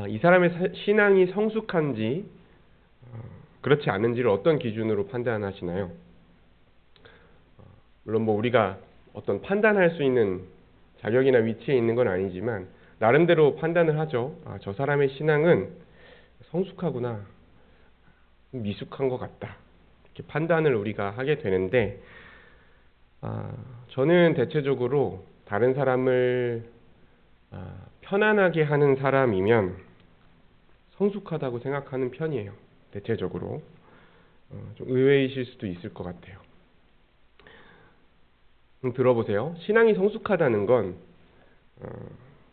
이 사람의 신앙이 성숙한지 그렇지 않은지를 어떤 기준으로 판단하시나요? 물론 우리가 어떤 판단할 수 있는 자격이나 위치에 있는 건 아니지만 나름대로 판단을 하죠. 저 사람의 신앙은 성숙하구나, 미숙한 것 같다, 이렇게 판단을 우리가 하게 되는데, 저는 대체적으로 다른 사람을 편안하게 하는 사람이면 성숙하다고 생각하는 편이에요. 대체적으로. 좀 의외이실 수도 있을 것 같아요. 들어보세요. 신앙이 성숙하다는 건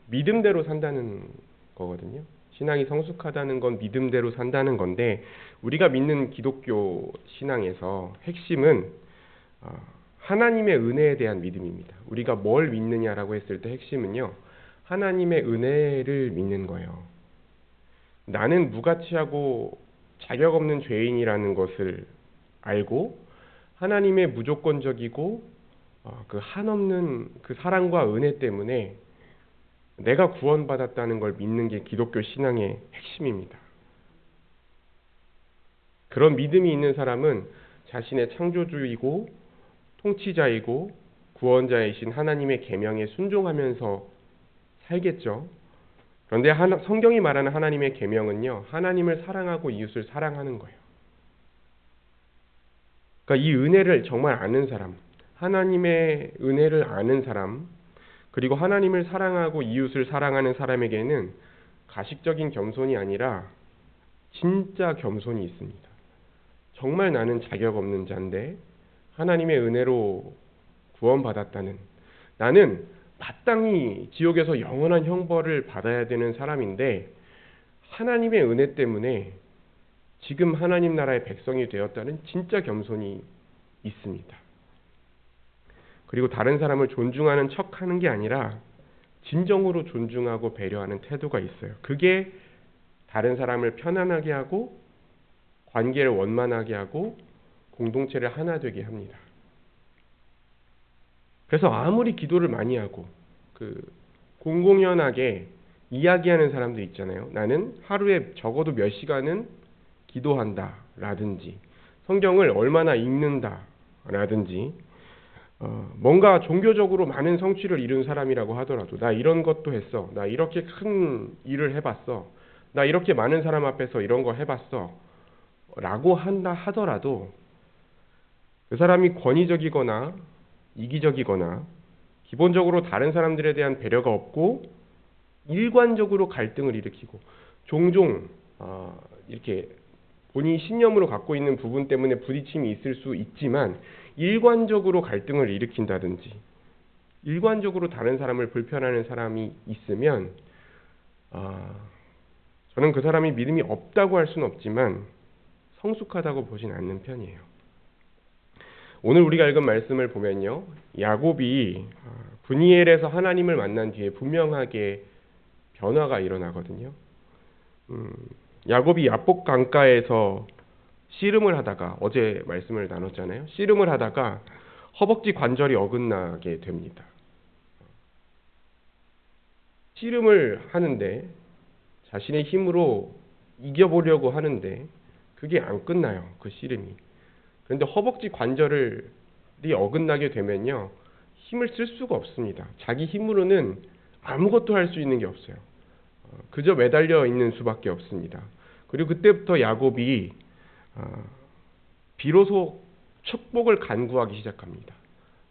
믿음대로 산다는 거거든요. 신앙이 성숙하다는 건 믿음대로 산다는 건데, 우리가 믿는 기독교 신앙에서 핵심은 하나님의 은혜에 대한 믿음입니다. 우리가 뭘 믿느냐라고 했을 때 핵심은요, 하나님의 은혜를 믿는 거예요. 나는 무가치하고 자격 없는 죄인이라는 것을 알고 하나님의 무조건적이고 그 한없는 그 사랑과 은혜 때문에 내가 구원받았다는 걸 믿는 게 기독교 신앙의 핵심입니다. 그런 믿음이 있는 사람은 자신의 창조주이고 통치자이고 구원자이신 하나님의 계명에 순종하면서 살겠죠. 그런데 성경이 말하는 하나님의 계명은요, 하나님을 사랑하고 이웃을 사랑하는 거예요. 그러니까 이 은혜를 정말 아는 사람, 하나님의 은혜를 아는 사람, 그리고 하나님을 사랑하고 이웃을 사랑하는 사람에게는 가식적인 겸손이 아니라 진짜 겸손이 있습니다. 정말 나는 자격 없는 자인데 하나님의 은혜로 구원받았다는, 나는 마땅히 지옥에서 영원한 형벌을 받아야 되는 사람인데 하나님의 은혜 때문에 지금 하나님 나라의 백성이 되었다는 진짜 겸손이 있습니다. 그리고 다른 사람을 존중하는 척하는 게 아니라 진정으로 존중하고 배려하는 태도가 있어요. 그게 다른 사람을 편안하게 하고 관계를 원만하게 하고 공동체를 하나 되게 합니다. 그래서 아무리 기도를 많이 하고 공공연하게 이야기하는 사람도 있잖아요. 나는 하루에 적어도 몇 시간은 기도한다 라든지 성경을 얼마나 읽는다 라든지 뭔가 종교적으로 많은 성취를 이룬 사람이라고 하더라도 나 이런 것도 했어, 나 이렇게 큰 일을 해봤어, 나 이렇게 많은 사람 앞에서 이런 거 해봤어 라고 한다 하더라도 그 사람이 권위적이거나 이기적이거나 기본적으로 다른 사람들에 대한 배려가 없고 일관적으로 갈등을 일으키고 종종 이렇게 본인이 신념으로 갖고 있는 부분 때문에 부딪힘이 있을 수 있지만 일관적으로 갈등을 일으킨다든지 일관적으로 다른 사람을 불편하는 사람이 있으면 저는 그 사람이 믿음이 없다고 할 수는 없지만 성숙하다고 보진 않는 편이에요. 오늘 우리가 읽은 말씀을 보면요, 야곱이 브니엘에서 하나님을 만난 뒤에 분명하게 변화가 일어나거든요. 야곱이 야복 강가에서 씨름을 하다가, 어제 말씀을 나눴잖아요. 씨름을 하다가 허벅지 관절이 어긋나게 됩니다. 씨름을 하는데 자신의 힘으로 이겨보려고 하는데 그게 안 끝나요. 그 씨름이. 그런데 허벅지 관절이 어긋나게 되면요, 힘을 쓸 수가 없습니다. 자기 힘으로는 아무것도 할 수 있는 게 없어요. 그저 매달려 있는 수밖에 없습니다. 그리고 그때부터 야곱이 비로소 축복을 간구하기 시작합니다.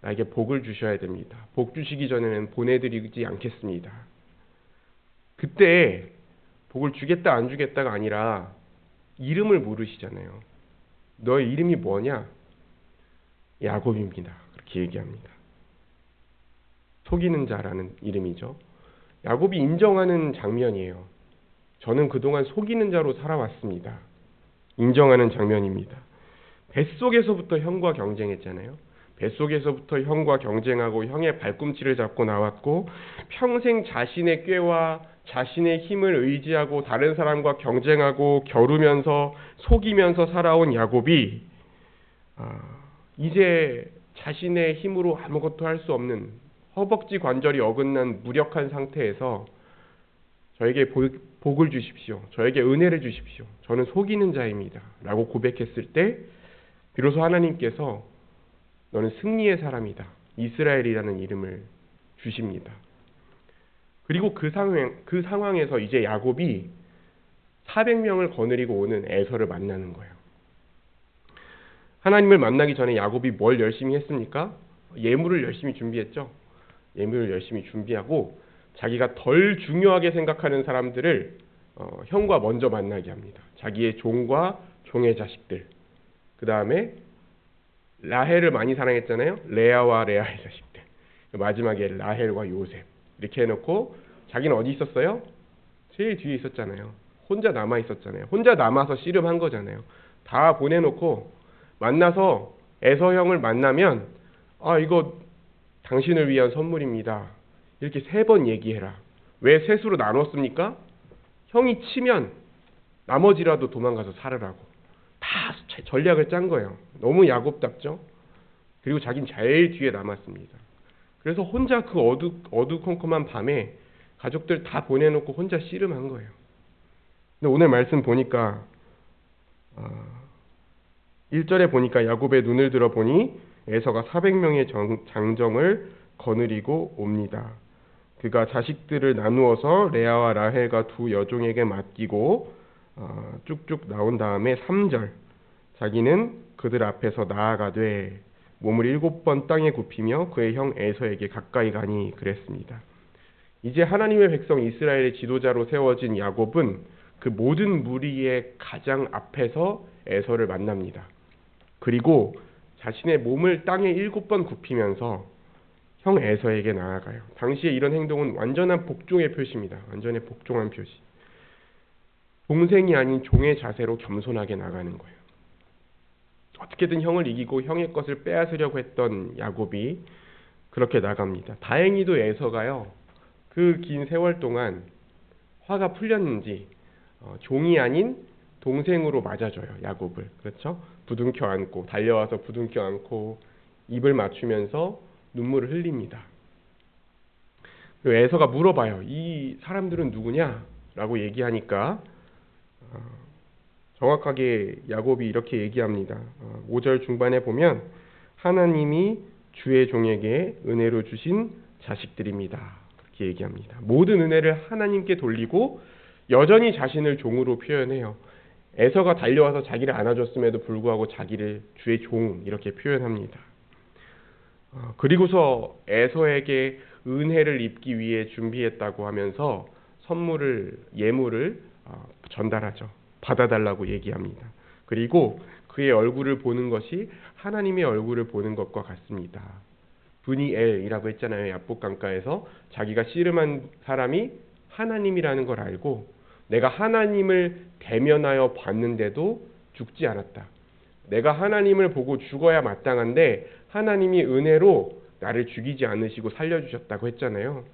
나에게 복을 주셔야 됩니다. 복 주시기 전에는 보내드리지 않겠습니다. 그때 복을 주겠다 안 주겠다가 아니라 이름을 물으시잖아요. 너의 이름이 뭐냐? 야곱입니다. 그렇게 얘기합니다. 속이는 자라는 이름이죠. 야곱이 인정하는 장면이에요. 저는 그동안 속이는 자로 살아왔습니다. 인정하는 장면입니다. 뱃속에서부터 형과 경쟁했잖아요. 뱃속에서부터 형과 경쟁하고 형의 발꿈치를 잡고 나왔고 평생 자신의 꾀와 자신의 힘을 의지하고 다른 사람과 경쟁하고 겨루면서 속이면서 살아온 야곱이 이제 자신의 힘으로 아무것도 할 수 없는 허벅지 관절이 어긋난 무력한 상태에서 저에게 복을 주십시오. 저에게 은혜를 주십시오. 저는 속이는 자입니다. 라고 고백했을 때 비로소 하나님께서 너는 승리의 사람이다. 이스라엘이라는 이름을 주십니다. 그리고 그 상황에서 이제 야곱이 400명을 거느리고 오는 에서를 만나는 거예요. 하나님을 만나기 전에 야곱이 뭘 열심히 했습니까? 예물을 열심히 준비했죠. 예물을 열심히 준비하고 자기가 덜 중요하게 생각하는 사람들을 형과 먼저 만나게 합니다. 자기의 종과 종의 자식들. 그 다음에 라헬을 많이 사랑했잖아요. 레아와 레아의 자식들. 마지막에 라헬과 요셉. 이렇게 해놓고 자기는 어디 있었어요? 제일 뒤에 있었잖아요. 혼자 남아 있었잖아요. 혼자 남아서 씨름한 거잖아요. 다 보내놓고 만나서 에서 형을 만나면 이거 당신을 위한 선물입니다. 이렇게 3번 얘기해라. 왜 셋으로 나눴습니까? 형이 치면 나머지라도 도망가서 살으라고. 다 전략을 짠 거예요. 너무 야곱답죠? 그리고 자긴 제일 뒤에 남았습니다. 그래서 혼자 그 어두컴컴한 밤에 가족들 다 보내놓고 혼자 씨름한 거예요. 근데 오늘 말씀 보니까 1절에 보니까 야곱의 눈을 들어보니 에서가 400명의 장정을 거느리고 옵니다. 그가 자식들을 나누어서 레아와 라헬과 두 여종에게 맡기고 쭉쭉 나온 다음에 3절 자기는 그들 앞에서 나아가되 몸을 7번 땅에 굽히며 그의 형 에서에게 가까이 가니 그랬습니다. 이제 하나님의 백성 이스라엘의 지도자로 세워진 야곱은 그 모든 무리의 가장 앞에서 에서를 만납니다. 그리고 자신의 몸을 땅에 7번 굽히면서 형 에서에게 나아가요. 당시에 이런 행동은 완전한 복종의 표시입니다. 완전히 복종한 표시. 동생이 아닌 종의 자세로 겸손하게 나가는 거예요. 어떻게든 형을 이기고 형의 것을 빼앗으려고 했던 야곱이 그렇게 나갑니다. 다행히도 에서가요. 그 긴 세월 동안 화가 풀렸는지 종이 아닌 동생으로 맞아줘요. 야곱을. 그렇죠? 부둥켜 안고 달려와서 부둥켜 안고 입을 맞추면서 눈물을 흘립니다. 그리고 에서가 물어봐요. 이 사람들은 누구냐? 라고 얘기하니까 정확하게 야곱이 이렇게 얘기합니다. 5절 중반에 보면 하나님이 주의 종에게 은혜로 주신 자식들입니다. 그렇게 얘기합니다. 모든 은혜를 하나님께 돌리고 여전히 자신을 종으로 표현해요. 에서가 달려와서 자기를 안아줬음에도 불구하고 자기를 주의 종 이렇게 표현합니다. 그리고서 에서에게 은혜를 입기 위해 준비했다고 하면서 예물을 전달하죠. 받아달라고 얘기합니다. 그리고 그의 얼굴을 보는 것이 하나님의 얼굴을 보는 것과 같습니다. 브니엘이라고 했잖아요. 야복강가에서 자기가 씨름한 사람이 하나님이라는 걸 알고 내가 하나님을 대면하여 봤는데도 죽지 않았다. 내가 하나님을 보고 죽어야 마땅한데 하나님이 은혜로 나를 죽이지 않으시고 살려주셨다고 했잖아요.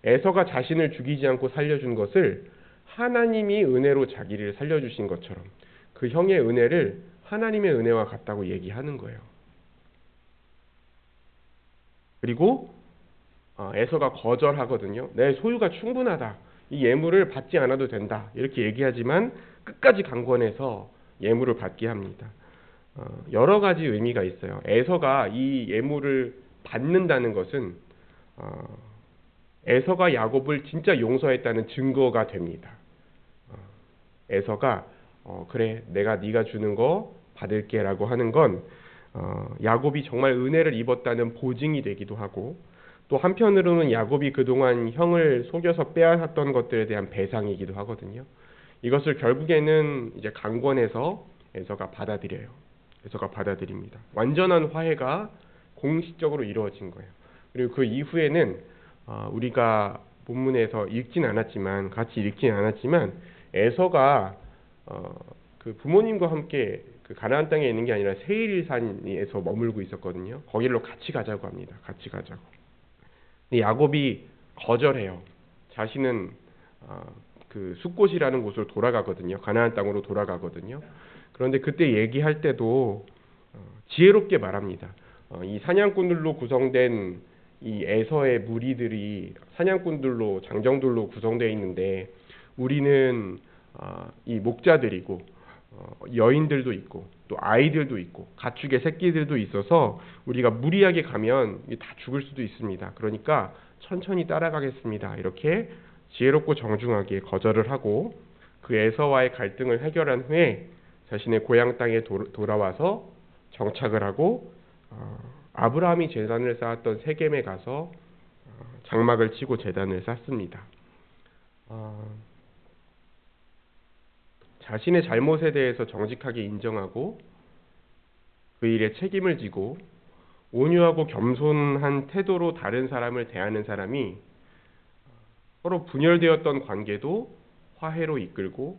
에서가 자신을 죽이지 않고 살려준 것을 하나님이 은혜로 자기를 살려주신 것처럼 그 형의 은혜를 하나님의 은혜와 같다고 얘기하는 거예요. 그리고 에서가 거절하거든요. 내 소유가 충분하다. 이 예물을 받지 않아도 된다. 이렇게 얘기하지만 끝까지 강권해서 예물을 받게 합니다. 여러 가지 의미가 있어요. 에서가 이 예물을 받는다는 것은 에서가 야곱을 진짜 용서했다는 증거가 됩니다. 에서가 그래 내가 네가 주는 거 받을게 라고 하는 건 야곱이 정말 은혜를 입었다는 보증이 되기도 하고 또 한편으로는 야곱이 그동안 형을 속여서 빼앗았던 것들에 대한 배상이기도 하거든요. 이것을 결국에는 이제 강권해서 에서가 받아들여요. 에서가 받아들입니다. 완전한 화해가 공식적으로 이루어진 거예요. 그리고 그 이후에는 우리가 본문에서 같이 읽진 않았지만 에서가 그 부모님과 함께 그 가나안 땅에 있는 게 아니라 세일산에서 머물고 있었거든요. 거기로 같이 가자고 합니다. 같이 가자고. 근데 야곱이 거절해요. 자신은 그 숫곳이라는 곳으로 돌아가거든요. 가나안 땅으로 돌아가거든요. 그런데 그때 얘기할 때도 지혜롭게 말합니다. 이 사냥꾼들로 구성된 이 에서의 무리들이 사냥꾼들로 장정들로 구성되어 있는데 우리는 이 목자들이고 여인들도 있고 또 아이들도 있고 가축의 새끼들도 있어서 우리가 무리하게 가면 다 죽을 수도 있습니다. 그러니까 천천히 따라가겠습니다. 이렇게 지혜롭고 정중하게 거절을 하고 그 에서와의 갈등을 해결한 후에 자신의 고향 땅에 돌아와서 정착을 하고 아브라함이 제단을 쌓았던 세겜에 가서 장막을 치고 제단을 쌓습니다. 자신의 잘못에 대해서 정직하게 인정하고 그 일에 책임을 지고 온유하고 겸손한 태도로 다른 사람을 대하는 사람이 서로 분열되었던 관계도 화해로 이끌고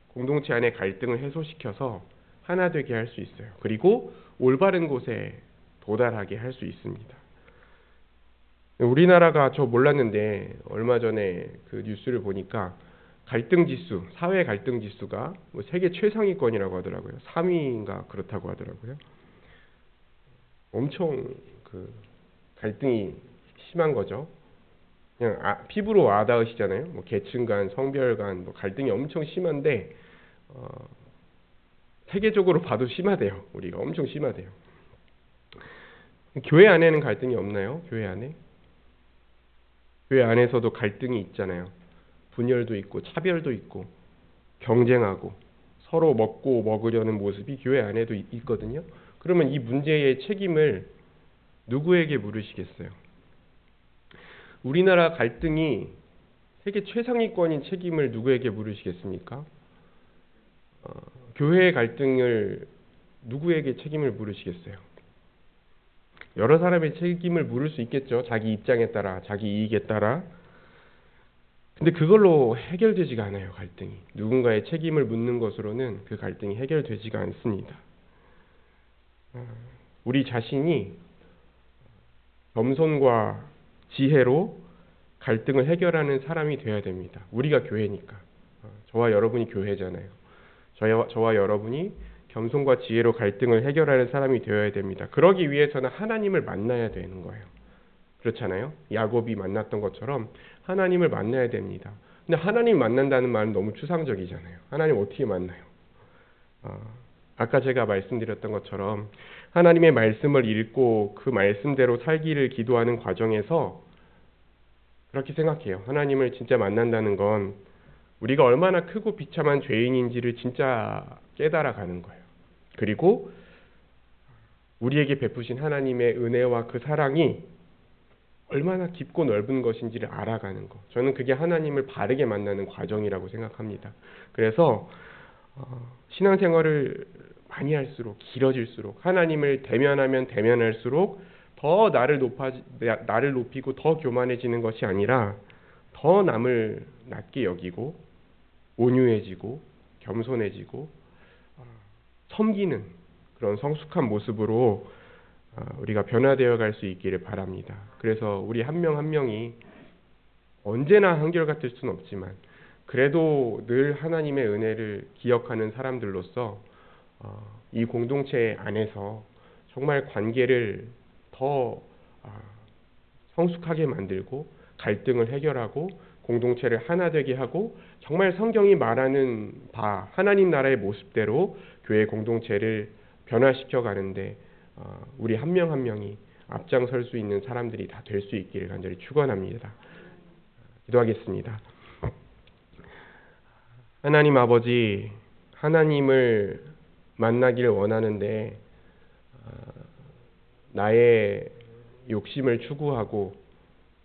공동체 안의 갈등을 해소시켜서 하나 되게 할 수 있어요. 그리고 올바른 곳에 도달하게 할 수 있습니다. 우리나라가 저 몰랐는데 얼마 전에 그 뉴스를 보니까 갈등 지수, 사회 갈등 지수가 뭐 세계 최상위권이라고 하더라고요. 3위인가 그렇다고 하더라고요. 엄청 그 갈등이 심한 거죠. 그냥 피부로 와닿으시잖아요. 뭐 계층 간, 성별 간 뭐 갈등이 엄청 심한데 세계적으로 봐도 심하대요. 우리가 엄청 심하대요. 교회 안에는 갈등이 없나요? 교회 안에? 교회 안에서도 갈등이 있잖아요. 분열도 있고 차별도 있고 경쟁하고 서로 먹고 먹으려는 모습이 교회 안에도 있거든요. 그러면 이 문제의 책임을 누구에게 물으시겠어요? 우리나라 갈등이 세계 최상위권인 책임을 누구에게 물으시겠습니까? 교회의 갈등을 누구에게 책임을 물으시겠어요? 여러 사람의 책임을 물을 수 있겠죠. 자기 입장에 따라, 자기 이익에 따라. 근데 그걸로 해결되지가 않아요, 갈등이. 누군가의 책임을 묻는 것으로는 그 갈등이 해결되지가 않습니다. 우리 자신이 겸손과 지혜로 갈등을 해결하는 사람이 되어야 됩니다. 우리가 교회니까. 저와 여러분이 교회잖아요. 저와 여러분이 겸손과 지혜로 갈등을 해결하는 사람이 되어야 됩니다. 그러기 위해서는 하나님을 만나야 되는 거예요. 그렇잖아요. 야곱이 만났던 것처럼 하나님을 만나야 됩니다. 근데 하나님 만난다는 말은 너무 추상적이잖아요. 하나님 어떻게 만나요? 아까 제가 말씀드렸던 것처럼 하나님의 말씀을 읽고 그 말씀대로 살기를 기도하는 과정에서 그렇게 생각해요. 하나님을 진짜 만난다는 건 우리가 얼마나 크고 비참한 죄인인지를 진짜 깨달아가는 거예요. 그리고 우리에게 베푸신 하나님의 은혜와 그 사랑이 얼마나 깊고 넓은 것인지를 알아가는 것. 저는 그게 하나님을 바르게 만나는 과정이라고 생각합니다. 그래서 신앙생활을 많이 할수록 길어질수록 하나님을 대면하면 대면할수록 더 나를 높이고 더 교만해지는 것이 아니라 더 남을 낮게 여기고 온유해지고 겸손해지고 섬기는 그런 성숙한 모습으로 우리가 변화되어 갈 수 있기를 바랍니다. 그래서 우리 한 명 한 명이 언제나 한결같을 수는 없지만 그래도 늘 하나님의 은혜를 기억하는 사람들로서 이 공동체 안에서 정말 관계를 더 성숙하게 만들고 갈등을 해결하고 공동체를 하나 되게 하고 정말 성경이 말하는 바 하나님 나라의 모습대로 교회 공동체를 변화시켜 가는데 우리 한 명 한 명이 앞장설 수 있는 사람들이 다 될 수 있기를 간절히 축원합니다. 기도하겠습니다. 하나님 아버지, 하나님을 만나기를 원하는데 나의 욕심을 추구하고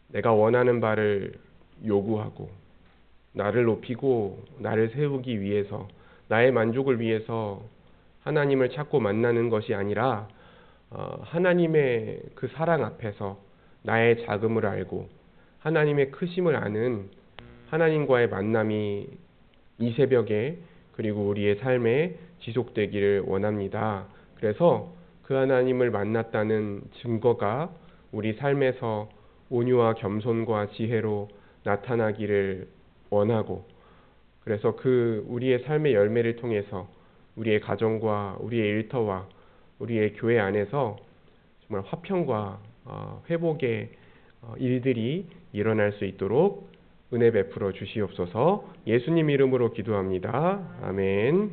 내가 원하는 바를 요구하고 나를 높이고 나를 세우기 위해서 나의 만족을 위해서 하나님을 찾고 만나는 것이 아니라 하나님의 그 사랑 앞에서 나의 작음을 알고 하나님의 크심을 아는 하나님과의 만남이 이 새벽에 그리고 우리의 삶에 지속되기를 원합니다. 그래서 그 하나님을 만났다는 증거가 우리 삶에서 온유와 겸손과 지혜로 나타나기를 원하고 그래서 그 우리의 삶의 열매를 통해서 우리의 가정과 우리의 일터와 우리의 교회 안에서 정말 화평과 회복의 일들이 일어날 수 있도록 은혜 베풀어 주시옵소서. 예수님 이름으로 기도합니다. 아멘.